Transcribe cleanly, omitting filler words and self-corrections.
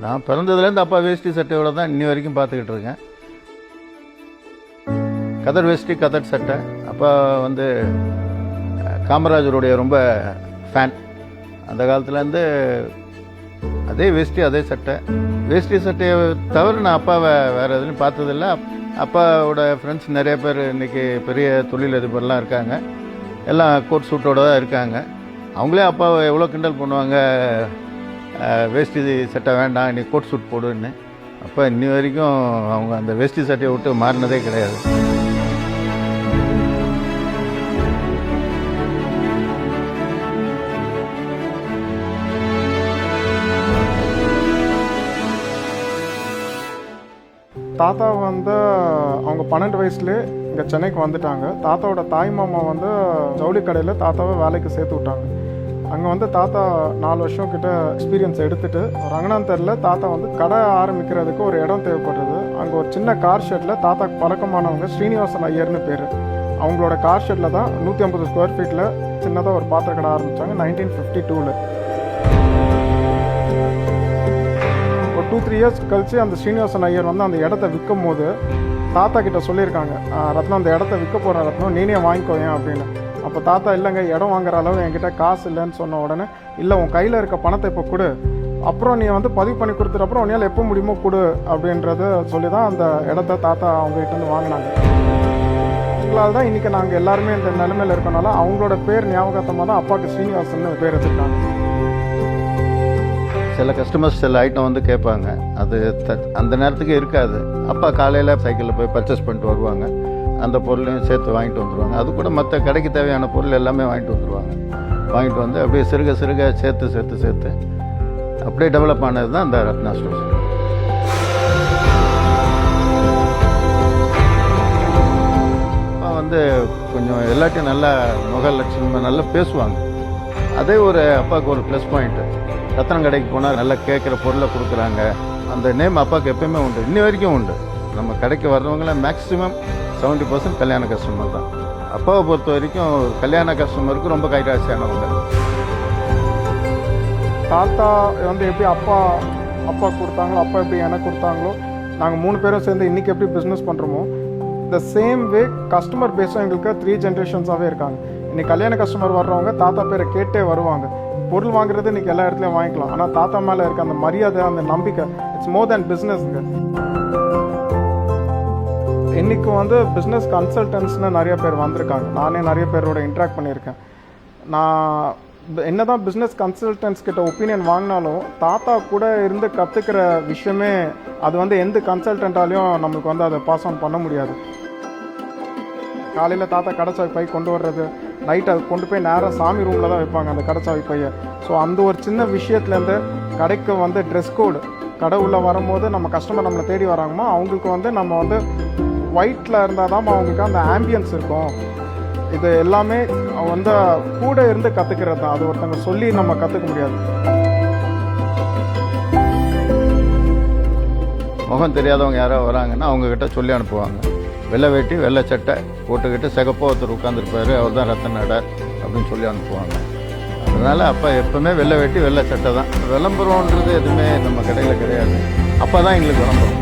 நான் பிறந்ததுலேருந்து அப்பா வேஷ்டி சட்டையோட தான் இன்னி வரைக்கும் பார்த்துக்கிட்டு இருக்கேன். கதர் வேஷ்டி கதர் சட்டை. அப்பா வந்து காமராஜருடைய ரொம்ப ஃபேன். அந்த காலத்துலேருந்து அதே வேஷ்டி அதே சட்டை. வேஷ்டி சட்டையை தவிர நான் அப்பாவை வேறு எதுலையும் பார்த்ததில்ல. அப்பாவோட ஃப்ரெண்ட்ஸ் நிறைய பேர் இன்றைக்கி பெரிய தொழிலதிபர்லாம் இருக்காங்க. எல்லாம் கோட் சூட்டோடு தான் இருக்காங்க. அவங்களே அப்பாவை எவ்வளோ கிண்டல் பண்ணுவாங்க, வேஷ்டி சட்டை வேண்டாம் நீ கோட் சூட் போடுன்னு. அப்போ இன்னி வரைக்கும் அவங்க அந்த வேஷ்டி சட்டையை விட்டு மாறினதே கிடையாது. தாத்தா வந்து அவங்க 12 வயசுலேயே இங்கே சென்னைக்கு வந்துட்டாங்க. தாத்தாவோட தாய் மாமா வந்து ஜவுளி கடையில் தாத்தாவை வேலைக்கு சேர்த்து விட்டாங்க. அங்கே வந்து தாத்தா 4 வருஷம் கிட்ட எக்ஸ்பீரியன்ஸ் எடுத்துகிட்டு ரங்கநாத் தெருவில் தாத்தா வந்து கடை ஆரம்பிக்கிறதுக்கு ஒரு இடம் தேவைப்படுறது. அங்கே ஒரு சின்ன கார் ஷெட்டில் தாத்தாக்கு பழக்கமானவங்க ஸ்ரீனிவாசன் ஐயர்னு பேர். அவங்களோட கார் ஷெட்டில் தான் 150 ஸ்கொயர் ஃபீட்டில் சின்னதாக ஒரு பாத்திர கடை ஆரம்பித்தாங்க 1952. ஒரு 2-3 இயர்ஸ் கழித்து அந்த ஸ்ரீனிவாசன் ஐயர் வந்து அந்த இடத்த விற்கும் போது தாத்தா கிட்ட சொல்லியிருக்காங்க, ரத்னம் அந்த இடத்த விற்க போகிறேன் ரத்னம், நீனே வாங்கிக்கோயேன் அப்படின்னு. அப்போ தாத்தா இல்லைங்க இடம் வாங்குற அளவு என்கிட்ட காசு இல்லைன்னு சொன்ன உடனே, இல்லை உன் கையில் இருக்க பணத்தை இப்போ கொடு, அப்புறம் நீ வந்து பதிவு பண்ணி கொடுத்துட்டு அப்புறம் உன்னால் எப்போ முடியுமோ கொடு அப்படின்றத சொல்லி தான் அந்த இடத்த தாத்தா அவங்ககிட்ட வாங்கினாங்க. அவங்களால தான் இன்றைக்கி நாங்கள் எல்லாருமே இந்த நிலைமையில் இருக்கனால அவங்களோட பேர் ஞாபகத்தமாக தான் அப்பாவுக்கு ஸ்ரீனிவாசன் பேர் வச்சுருக்காங்க. சில கஸ்டமர்ஸ் சில ஐட்டம் வந்து கேட்பாங்க, அது அந்த நேரத்துக்கு இருக்காது. அப்பா காலையில் சைக்கிளில் போய் பர்ச்சேஸ் பண்ணிட்டு வருவாங்க. அந்த பொருளையும் சேர்த்து வாங்கிட்டு வந்துடுவாங்க. அது கூட மற்ற கடைக்கு தேவையான பொருள் எல்லாமே வாங்கிட்டு வந்துடுவாங்க. வாங்கிட்டு வந்து அப்படியே சிறுக சிறுக சேர்த்து அப்படியே டெவலப் ஆனது தான் இந்த ரத்னா ஸ்டோர்ஸ். அப்பா வந்து கொஞ்சம் எல்லாத்தையும் நல்லா முகலட்சணமாக நல்லா பேசுவாங்க. அதே ஒரு அப்பாவுக்கு ஒரு ப்ளஸ் பாயிண்ட்டு. ரத்தனம் கடைக்கு போனால் நல்லா கேட்குற பொருளை கொடுக்குறாங்க. அந்த நேம் அப்பாவுக்கு எப்பயுமே உண்டு, இன்னி வரைக்கும் உண்டு. நம்ம கடைக்கு வர்றவங்கள மேக்ஸிமம் 70% கல்யாண கஸ்டமர் தான். அப்பாவை பொறுத்த வரைக்கும் கல்யாண கஸ்டமருக்கு ரொம்ப கைராசியானவங்க. தாத்தா வந்து எப்படி அப்பா கொடுத்தாங்களோ, அப்பா எப்படி எனக்கு கொடுத்தாங்களோ, நாங்கள் 3 பேரும் சேர்ந்து இன்றைக்கி எப்படி பிஸ்னஸ் பண்ணுறோமோ த சேம் வே கஸ்டமர் பேஸும் எங்களுக்கு 3 ஜென்ரேஷன்ஸாகவே இருக்காங்க. இன்றைக்கி கல்யாண கஸ்டமர் வர்றவங்க தாத்தா பேரை கேட்டே வருவாங்க. பொருள் வாங்குறது இன்றைக்கி எல்லா இடத்துலையும் வாங்கிக்கலாம். ஆனால் தாத்தா மேலே இருக்க அந்த மரியாதை, அந்த நம்பிக்கை, இட்ஸ் மோர் தேன் பிஸ்னஸ்ங்க. இன்றைக்கி வந்து பிஸ்னஸ் கன்சல்டன்ட்ஸ்னு நிறைய பேர் வந்திருக்காங்க. நானே நிறைய பேரோட இன்ட்ராக்ட் பண்ணியிருக்கேன். நான் என்ன தான் பிஸ்னஸ் கன்சல்டன்ட்ஸ் கிட்ட ஒப்பீனியன் வாங்கினாலும் தாத்தா கூட இருந்து கற்றுக்கிற விஷயமே அது வந்து எந்த கன்சல்டண்ட்டாலையும் நம்மளுக்கு வந்து அதை பாஸ் ஆன் பண்ண முடியாது. காலையில் தாத்தா கடைச்சாவி பை கொண்டு வர்றது, நைட் அது கொண்டு போய் நேராக சாமி ரூமில் தான் வைப்பாங்க அந்த கடைச்சாவி பையை. ஸோ அந்த ஒரு சின்ன விஷயத்துலேருந்து கடைக்கு வந்து ட்ரெஸ் கோடு, கடை உள்ளே வரும்போது நம்ம கஸ்டமர் நம்மளை தேடி வராங்கம்மா, அவங்களுக்கு வந்து நம்ம வந்து ஒயிட்டில் இருந்தால் தான் அவங்களுக்கு அந்த ஆம்பியன்ஸ் இருக்கும். இது எல்லாமே வந்து கூட இருந்து கற்றுக்கிறது தான். அது ஒருத்தவங்க சொல்லி நம்ம கற்றுக்க முடியாது. முகம் தெரியாதவங்க யாராவது வராங்கன்னா அவங்கக்கிட்ட சொல்லி அனுப்புவாங்க. வெள்ளை வேட்டி வெள்ளை சட்டை போட்டுக்கிட்டு சிகப்போ ஒருத்தர் உட்காந்துருப்பாரு, அவர் தான் ரத்தன் நடை அப்படின்னு சொல்லி அனுப்புவாங்க. அதனால் அப்பா எப்போவுமே வெள்ளை வேட்டி வெள்ளை சட்டை தான். விளம்பரம்ன்றது எதுவுமே நம்ம கடையில் கிடையாது. அப்பா தான் எங்களுக்கு விளம்பரம்.